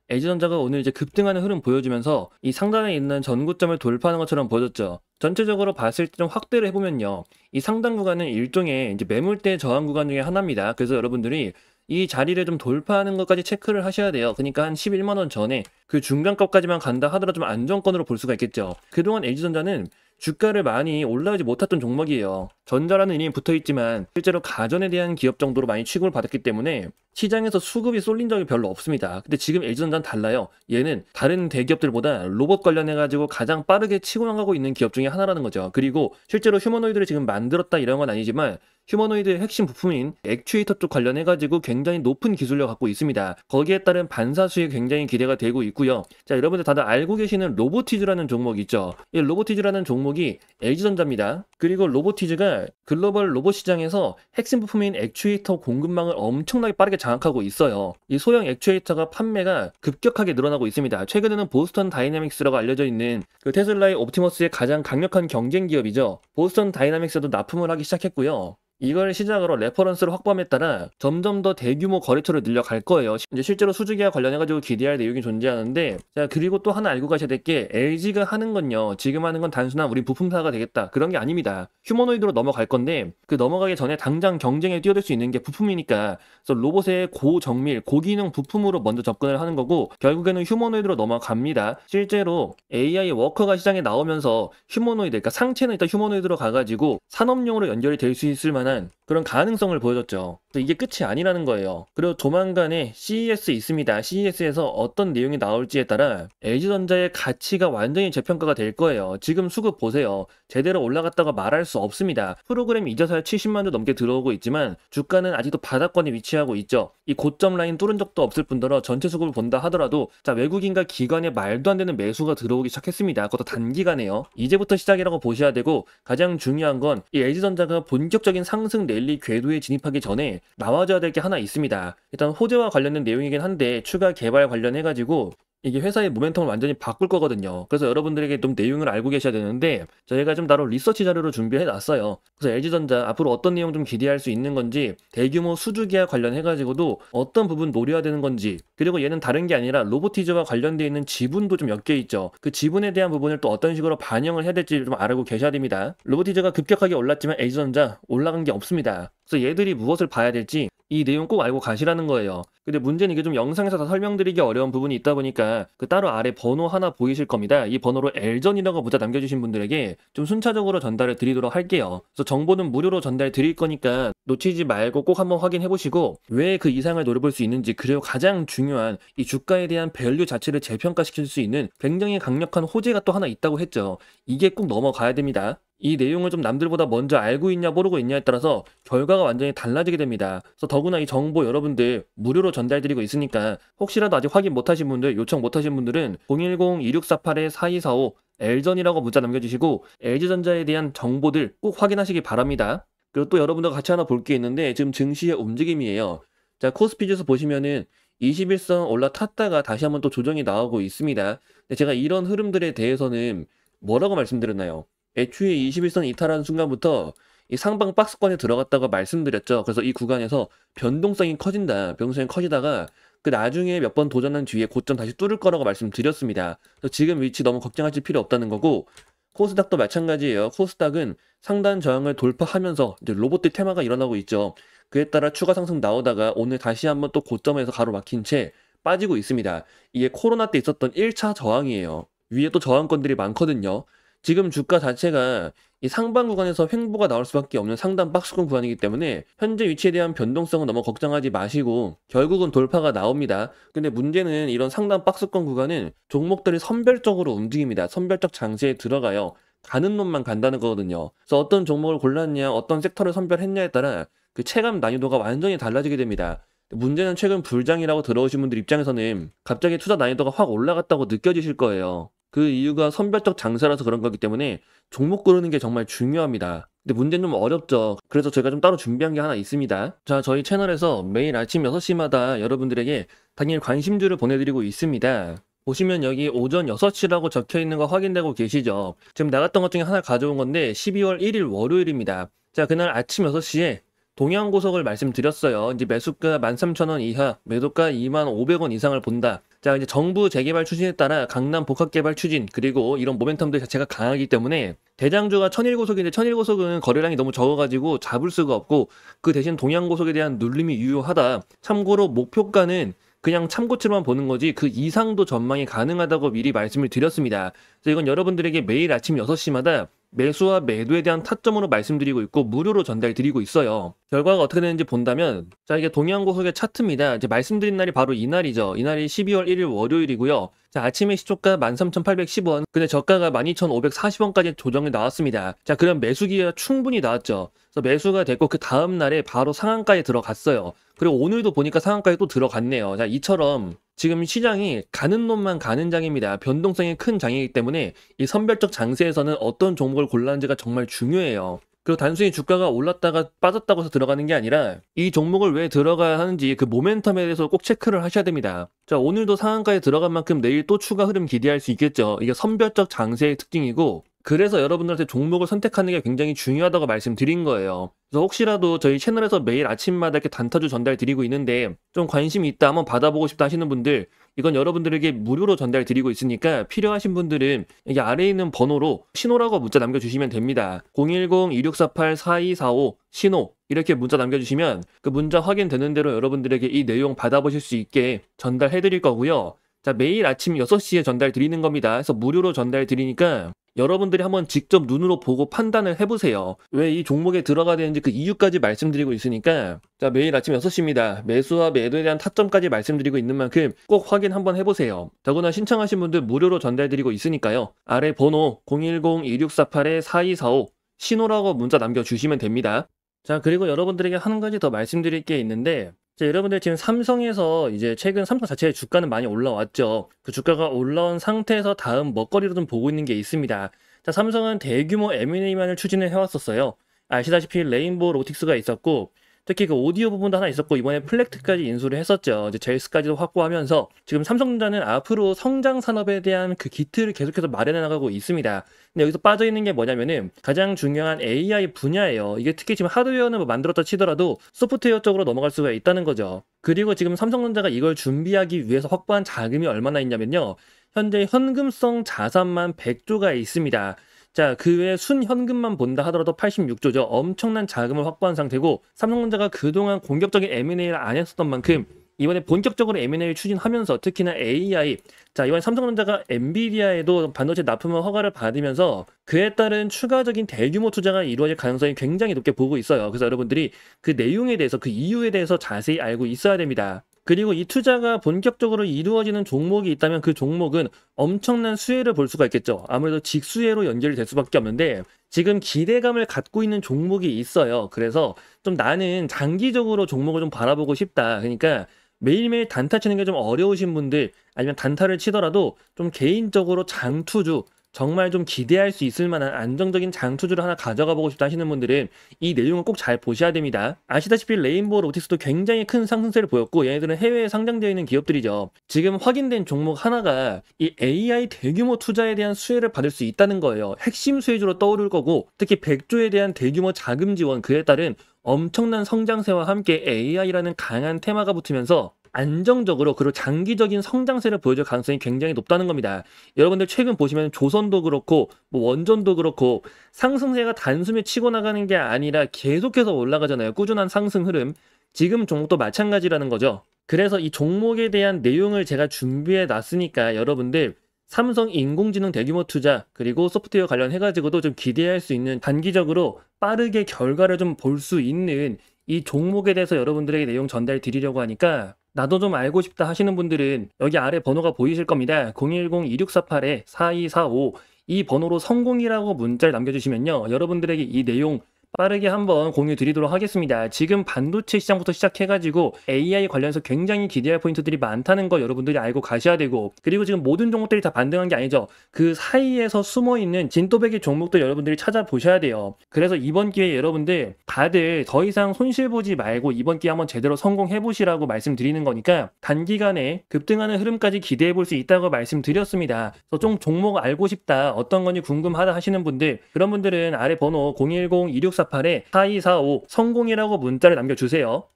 LG전자가 오늘 이제 급등하는 흐름 보여주면서 이 상단에 있는 전고점을 돌파하는 것처럼 보여졌죠. 전체적으로 봤을 때 좀 확대를 해보면요. 이 상단 구간은 일종의 이제 매물대 저항 구간 중에 하나입니다. 그래서 여러분들이 이 자리를 좀 돌파하는 것까지 체크를 하셔야 돼요. 그러니까 한 11만 원 전에 그 중간값까지만 간다 하더라도 좀 안정권으로 볼 수가 있겠죠. 그동안 LG전자는 주가를 많이 올라오지 못했던 종목이에요. 전자라는 이름이 붙어있지만 실제로 가전에 대한 기업 정도로 많이 취급을 받았기 때문에 시장에서 수급이 쏠린 적이 별로 없습니다. 근데 지금 LG전자는 달라요. 얘는 다른 대기업들보다 로봇 관련해가지고 가장 빠르게 치고 나가고 있는 기업 중에 하나라는 거죠. 그리고 실제로 휴머노이드를 지금 만들었다 이런 건 아니지만 휴머노이드의 핵심 부품인 액추에이터 쪽 관련해가지고 굉장히 높은 기술력을 갖고 있습니다. 거기에 따른 반사 수익이 굉장히 기대가 되고 있고요. 자, 여러분들 다들 알고 계시는 로보티즈라는 종목 있죠. 이 로보티즈라는 종목이 LG전자입니다. 그리고 로보티즈가 글로벌 로봇 시장에서 핵심 부품인 액추에이터 공급망을 엄청나게 빠르게 장악하고 있어요. 이 소형 액추에이터가 판매가 급격하게 늘어나고 있습니다. 최근에는 보스턴 다이내믹스라고 알려져 있는 그 테슬라의 옵티머스의 가장 강력한 경쟁 기업이죠. 보스턴 다이내믹스도 납품을 하기 시작했고요. 이걸 시작으로 레퍼런스를 확보함에 따라 점점 더 대규모 거래처를 늘려갈 거예요. 이제 실제로 수주기와 관련해가지고 기대할 내용이 존재하는데, 자, 그리고 또 하나 알고 가셔야 될 게 LG가 하는 건요. 지금 하는 건 단순한 우리 부품사가 되겠다. 그런 게 아닙니다. 휴머노이드로 넘어갈 건데, 그 넘어가기 전에 당장 경쟁에 뛰어들 수 있는 게 부품이니까, 그래서 로봇의 고정밀, 고기능 부품으로 먼저 접근을 하는 거고, 결국에는 휴머노이드로 넘어갑니다. 실제로 AI 워커가 시장에 나오면서 휴머노이드, 그러니까 상체는 일단 휴머노이드로 가가지고 산업용으로 연결이 될 수 있을 만한 그런 가능성을 보여줬죠. 그래서 이게 끝이 아니라는 거예요. 그리고 조만간에 CES 있습니다. CES에서 어떤 내용이 나올지에 따라 LG전자의 가치가 완전히 재평가가 될 거예요. 지금 수급 보세요. 제대로 올라갔다고 말할 수 없습니다. 프로그램 이자사야 70만 주 넘게 들어오고 있지만 주가는 아직도 바닥권에 위치하고 있죠. 이 고점 라인 뚫은 적도 없을 뿐더러 전체 수급을 본다 하더라도 자, 외국인과 기관의 말도 안 되는 매수가 들어오기 시작했습니다. 그것도 단기간에요. 이제부터 시작이라고 보셔야 되고, 가장 중요한 건 이 LG전자가 본격적인 상승 랠리 궤도에 진입하기 전에 나와줘야 될 게 하나 있습니다. 일단 호재와 관련된 내용이긴 한데 추가 개발 관련해가지고 이게 회사의 모멘텀을 완전히 바꿀 거거든요. 그래서 여러분들에게 좀 내용을 알고 계셔야 되는데 저희가 좀 따로 리서치 자료를 준비해 놨어요. 그래서 LG전자 앞으로 어떤 내용 좀 기대할 수 있는 건지, 대규모 수주기와 관련해가지고도 어떤 부분 노려야 되는 건지, 그리고 얘는 다른 게 아니라 로보티즈와 관련되어 있는 지분도 좀 엮여 있죠. 그 지분에 대한 부분을 또 어떤 식으로 반영을 해야 될지 좀 알고 계셔야 됩니다. 로보티즈가 급격하게 올랐지만 LG전자 올라간 게 없습니다. 그래서 얘들이 무엇을 봐야 될지 이 내용 꼭 알고 가시라는 거예요. 근데 문제는 이게 좀 영상에서 다 설명드리기 어려운 부분이 있다 보니까 그 따로 아래 번호 하나 보이실 겁니다. 이 번호로 LG전이라고 문자 남겨주신 분들에게 좀 순차적으로 전달을 드리도록 할게요. 그래서 정보는 무료로 전달 드릴 거니까 놓치지 말고 꼭 한번 확인해 보시고 왜 그 이상을 노려볼 수 있는지, 그리고 가장 중요한 이 주가에 대한 밸류 자체를 재평가시킬 수 있는 굉장히 강력한 호재가 또 하나 있다고 했죠. 이게 꼭 넘어가야 됩니다. 이 내용을 좀 남들보다 먼저 알고 있냐 모르고 있냐에 따라서 결과가 완전히 달라지게 됩니다. 그래서 더구나 이 정보 여러분들 무료로 전달드리고 있으니까 혹시라도 아직 확인 못하신 분들, 요청 못하신 분들은 010-2648-4245 LG전이라고 문자 남겨주시고 LG전자에 대한 정보들 꼭 확인하시기 바랍니다. 그리고 또 여러분들 같이 하나 볼 게 있는데 지금 증시의 움직임이에요. 자, 코스피 지수 보시면은 21선 올라탔다가 다시 한번 또 조정이 나오고 있습니다. 근데 제가 이런 흐름들에 대해서는 뭐라고 말씀드렸나요? 애초에 21선 이탈하는 순간부터 이 상방 박스권에 들어갔다고 말씀드렸죠. 그래서 이 구간에서 변동성이 커진다. 변동성이 커지다가 그 나중에 몇 번 도전한 뒤에 고점 다시 뚫을 거라고 말씀드렸습니다. 그래서 지금 위치 너무 걱정하실 필요 없다는 거고, 코스닥도 마찬가지예요. 코스닥은 상단 저항을 돌파하면서 이제 로봇들 테마가 일어나고 있죠. 그에 따라 추가 상승 나오다가 오늘 다시 한번 또 고점에서 가로막힌 채 빠지고 있습니다. 이게 코로나 때 있었던 1차 저항이에요. 위에 또 저항권들이 많거든요. 지금 주가 자체가 이 상방 구간에서 횡보가 나올 수밖에 없는 상단 박스권 구간이기 때문에 현재 위치에 대한 변동성은 너무 걱정하지 마시고 결국은 돌파가 나옵니다. 근데 문제는 이런 상단 박스권 구간은 종목들이 선별적으로 움직입니다. 선별적 장세에 들어가요. 가는 놈만 간다는 거거든요. 그래서 어떤 종목을 골랐냐, 어떤 섹터를 선별했냐에 따라 그 체감 난이도가 완전히 달라지게 됩니다. 문제는 최근 불장이라고 들어오신 분들 입장에서는 갑자기 투자 난이도가 확 올라갔다고 느껴지실 거예요. 그 이유가 선별적 장세라서 그런 거기 때문에 종목 고르는 게 정말 중요합니다. 근데 문제는 좀 어렵죠. 그래서 제가 좀 따로 준비한 게 하나 있습니다. 자, 저희 채널에서 매일 아침 6시마다 여러분들에게 당일 관심주를 보내드리고 있습니다. 보시면 여기 오전 6시라고 적혀 있는 거 확인되고 계시죠? 지금 나갔던 것 중에 하나 가져온 건데 12월 1일 월요일입니다. 자, 그날 아침 6시에 동양고속을 말씀드렸어요. 이제 매수가 13,000원 이하, 매도가 25,500원 이상을 본다. 자, 이제 정부 재개발 추진에 따라 강남 복합개발 추진 그리고 이런 모멘텀들 자체가 강하기 때문에 대장주가 천일고속인데 천일고속은 거래량이 너무 적어가지고 잡을 수가 없고 그 대신 동양고속에 대한 눌림이 유효하다. 참고로 목표가는 그냥 참고치로만 보는 거지 그 이상도 전망이 가능하다고 미리 말씀을 드렸습니다. 그래서 이건 여러분들에게 매일 아침 6시마다 매수와 매도에 대한 타점으로 말씀드리고 있고 무료로 전달드리고 있어요. 결과가 어떻게 되는지 본다면 자, 이게 동양고속의 차트입니다. 이제 말씀드린 날이 바로 이날이죠. 이날이 12월 1일 월요일이고요. 자, 아침에 시초가 13,810원, 근데 저가가 12,540원까지 조정이 나왔습니다. 자, 그럼 매수 기회가 충분히 나왔죠. 그래서 매수가 됐고 그 다음 날에 바로 상한가에 들어갔어요. 그리고 오늘도 보니까 상한가에 또 들어갔네요. 자, 이처럼 지금 시장이 가는 놈만 가는 장입니다. 변동성이 큰 장이기 때문에 이 선별적 장세에서는 어떤 종목을 골라는지가 정말 중요해요. 그리고 단순히 주가가 올랐다가 빠졌다고 해서 들어가는 게 아니라 이 종목을 왜 들어가야 하는지 그 모멘텀에 대해서 꼭 체크를 하셔야 됩니다. 자, 오늘도 상한가에 들어간 만큼 내일 또 추가 흐름 기대할 수 있겠죠. 이게 선별적 장세의 특징이고 그래서 여러분들한테 종목을 선택하는 게 굉장히 중요하다고 말씀드린 거예요. 그래서 혹시라도 저희 채널에서 매일 아침마다 이렇게 단타주 전달 드리고 있는데 좀 관심이 있다, 한번 받아보고 싶다 하시는 분들 이건 여러분들에게 무료로 전달 드리고 있으니까 필요하신 분들은 여기 아래에 있는 번호로 신호라고 문자 남겨주시면 됩니다. 010-2648-4245 신호 이렇게 문자 남겨주시면 그 문자 확인되는 대로 여러분들에게 이 내용 받아보실 수 있게 전달해 드릴 거고요. 자, 매일 아침 6시에 전달 드리는 겁니다. 그래서 무료로 전달 드리니까 여러분들이 한번 직접 눈으로 보고 판단을 해보세요. 왜 이 종목에 들어가야 되는지 그 이유까지 말씀드리고 있으니까 자, 매일 아침 6시입니다. 매수와 매도에 대한 타점까지 말씀드리고 있는 만큼 꼭 확인 한번 해보세요. 더구나 신청하신 분들 무료로 전달드리고 있으니까요. 아래 번호 010-2648-4245 신호라고 문자 남겨주시면 됩니다. 자, 그리고 여러분들에게 한 가지 더 말씀드릴 게 있는데 자, 여러분들 지금 삼성에서 이제 최근 삼성 자체의 주가는 많이 올라왔죠. 그 주가가 올라온 상태에서 다음 먹거리로 좀 보고 있는 게 있습니다. 자, 삼성은 대규모 M&A만을 추진을 해왔었어요. 아시다시피 레인보우 로틱스가 있었고 특히 그 오디오 부분도 하나 있었고 이번에 플렉트까지 인수를 했었죠. 이제 젤스까지도 확보하면서 지금 삼성전자는 앞으로 성장 산업에 대한 그 기틀을 계속해서 마련해 나가고 있습니다. 근데 여기서 빠져 있는 게 뭐냐면은 가장 중요한 AI 분야예요. 이게 특히 지금 하드웨어는 뭐 만들었다 치더라도 소프트웨어 쪽으로 넘어갈 수가 있다는 거죠. 그리고 지금 삼성전자가 이걸 준비하기 위해서 확보한 자금이 얼마나 있냐면요. 현재 현금성 자산만 100조가 있습니다. 자, 그 외에 순현금만 본다 하더라도 86조죠. 엄청난 자금을 확보한 상태고 삼성전자가 그동안 공격적인 M&A를 안 했었던 만큼 이번에 본격적으로 M&A를 추진하면서 특히나 AI 자, 이번에 삼성전자가 엔비디아에도 반도체 납품을 허가를 받으면서 그에 따른 추가적인 대규모 투자가 이루어질 가능성이 굉장히 높게 보고 있어요. 그래서 여러분들이 그 내용에 대해서 그 이유에 대해서 자세히 알고 있어야 됩니다. 그리고 이 투자가 본격적으로 이루어지는 종목이 있다면 그 종목은 엄청난 수혜를 볼 수가 있겠죠. 아무래도 직수혜로 연결이 될 수밖에 없는데 지금 기대감을 갖고 있는 종목이 있어요. 그래서 좀 나는 장기적으로 종목을 좀 바라보고 싶다. 그러니까 매일매일 단타 치는 게 좀 어려우신 분들 아니면 단타를 치더라도 좀 개인적으로 장투주 정말 좀 기대할 수 있을 만한 안정적인 장투주를 하나 가져가 보고 싶다 하시는 분들은 이 내용을 꼭 잘 보셔야 됩니다. 아시다시피 레인보우 로틱스도 굉장히 큰 상승세를 보였고 얘네들은 해외에 상장되어 있는 기업들이죠. 지금 확인된 종목 하나가 이 AI 대규모 투자에 대한 수혜를 받을 수 있다는 거예요. 핵심 수혜주로 떠오를 거고 특히 100조에 대한 대규모 자금 지원 그에 따른 엄청난 성장세와 함께 AI라는 강한 테마가 붙으면서 안정적으로 그리고 장기적인 성장세를 보여줄 가능성이 굉장히 높다는 겁니다. 여러분들 최근 보시면 조선도 그렇고 뭐 원전도 그렇고 상승세가 단숨에 치고 나가는 게 아니라 계속해서 올라가잖아요. 꾸준한 상승 흐름. 지금 종목도 마찬가지라는 거죠. 그래서 이 종목에 대한 내용을 제가 준비해 놨으니까 여러분들 삼성 인공지능 대규모 투자 그리고 소프트웨어 관련해가지고도 좀 기대할 수 있는 단기적으로 빠르게 결과를 좀 볼 수 있는 이 종목에 대해서 여러분들에게 내용 전달 드리려고 하니까 나도 좀 알고 싶다 하시는 분들은 여기 아래 번호가 보이실 겁니다. 010-2648-4245 이 번호로 성공이라고 문자를 남겨주시면요. 여러분들에게 이 내용 빠르게 한번 공유 드리도록 하겠습니다. 지금 반도체 시장부터 시작해가지고 AI 관련해서 굉장히 기대할 포인트들이 많다는 거 여러분들이 알고 가셔야 되고 그리고 지금 모든 종목들이 다 반등한 게 아니죠. 그 사이에서 숨어있는 진또배기 종목들 여러분들이 찾아보셔야 돼요. 그래서 이번 기회에 여러분들 다들 더 이상 손실 보지 말고 이번 기회에 한번 제대로 성공해보시라고 말씀드리는 거니까 단기간에 급등하는 흐름까지 기대해 볼 수 있다고 말씀드렸습니다. 그래서 좀 종목 알고 싶다 어떤 건지 궁금하다 하시는 분들 그런 분들은 아래 번호 010-2648-4245 성공이라고 문자를 남겨주세요.